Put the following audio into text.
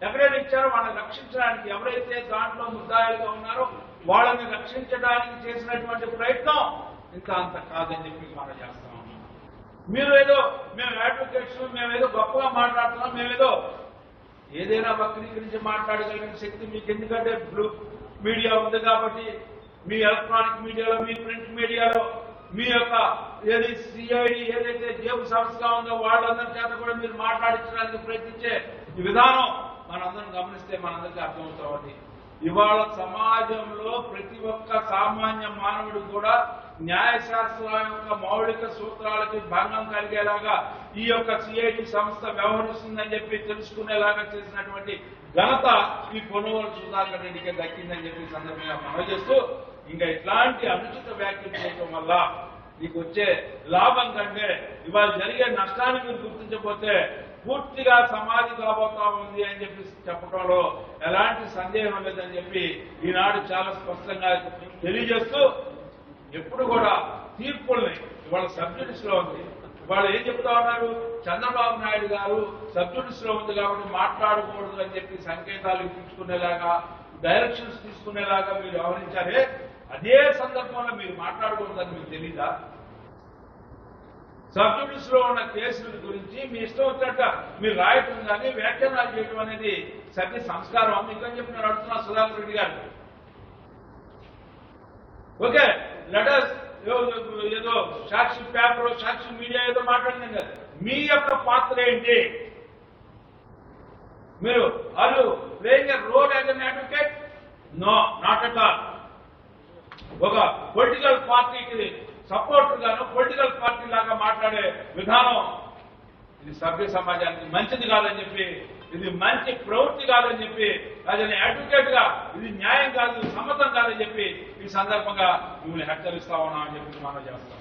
ఎక్కడైనా ఇచ్చారో వాళ్ళని రక్షించడానికి ఎవరైతే దాంట్లో ముద్దాయిలుగా ఉన్నారో వాళ్ళని రక్షించడానికి చేసినటువంటి ప్రయత్నం ఇంత అంత కాదని చెప్పి మనం చేస్తాం. మీరు ఏదో మేము అడ్వకేట్స్ మేమేదో గొప్పగా మాట్లాడుతున్నాం, మేమేదో ఏదైనా వక్రీకరించి మాట్లాడగలిగిన శక్తి మీకు ఎందుకంటే మీడియా ఉంది కాబట్టి మీ ఎలక్ట్రానిక్ మీడియాలో మీ ప్రింట్ మీడియాలో మీ యొక్క ఏది సిఐడి ఏదైతే జేబు సంస్థగా ఉందో వాళ్ళందరి చేత కూడా మీరు మాట్లాడించడానికి ప్రయత్నించే ఈ విధానం మనందరం గమనిస్తే మనందరికీ అర్థమవుతామని. ఇవాళ సమాజంలో ప్రతి ఒక్క సామాన్య మానవుడు కూడా న్యాయశాస్త్రాల యొక్క మౌలిక సూత్రాలకి భంగం కలిగేలాగా ఈ యొక్క సిఐడి సంస్థ వ్యవహరిస్తుందని చెప్పి తెలుసుకునేలాగా చేసినటువంటి ఘనత ఈ పొన్నవోలు సుధాకర్ రెడ్డికి దక్కిందని చెప్పి సందర్భంగా మనవి చేస్తూ, ఇంకా ఇట్లాంటి అనుచిత వ్యాఖ్యలు చేయడం వల్ల మీకు వచ్చే లాభం కంటే ఇవాళ జరిగే నష్టాన్ని మీరు గుర్తించకపోతే పూర్తిగా సమాధి కాబోతా ఉంది అని చెప్పి చెప్పడంలో ఎలాంటి సందేహం లేదని చెప్పి ఈనాడు చాలా స్పష్టంగా తెలియజేస్తూ, ఎప్పుడు కూడా తీర్పుల్ని ఇవాళ సబ్జుడిస్ లో ఉంది. వాళ్ళు ఏం చెప్తా ఉన్నారు, చంద్రబాబు నాయుడు గారు సబ్జుడిస్ లో ఉంది కాబట్టి మాట్లాడకూడదు అని చెప్పి సంకేతాలు ఇప్పించుకునేలాగా డైరెక్షన్స్ తీసుకునేలాగా మీరు వ్యవహరించారే, అదే సందర్భంలో మీరు మాట్లాడకూడదని మీకు తెలీదా? సబ్జుడిస్ లో ఉన్న కేసుల గురించి మీ ఇష్టం వచ్చినట్టు మీరు రాయటం కానీ వ్యాఖ్యానాలు చేయడం అనేది సభ్య సంస్కారం మీకు అని చెప్పి నేను అడుగుతున్నా సుధాకర్ రెడ్డి గారు. ఓకే, లెటర్స్ ఏదో సాక్షి పేపర్ సాక్షి మీడియా ఏదో మాట్లాడినాం కదా, మీ యొక్క పాత్ర ఏంటి? మీరు are you playing a role as an advocate? No, not at all. ఒక పొలిటికల్ పార్టీకి సపోర్టర్ గాను పొలిటికల్ పార్టీ లాగా మాట్లాడే విధానం ఇది సభ్య సమాజానికి మంచిది కాదని చెప్పి, ఇది మంచి ప్రవృత్తి కాదని చెప్పి, అదే అడ్వకేట్ గా ఇది న్యాయం కాదు, సమ్మతం కాదని చెప్పి ఈ సందర్భంగా మిమ్మల్ని హెచ్చరిస్తా ఉన్నామని చెప్పి మనం చేస్తాం.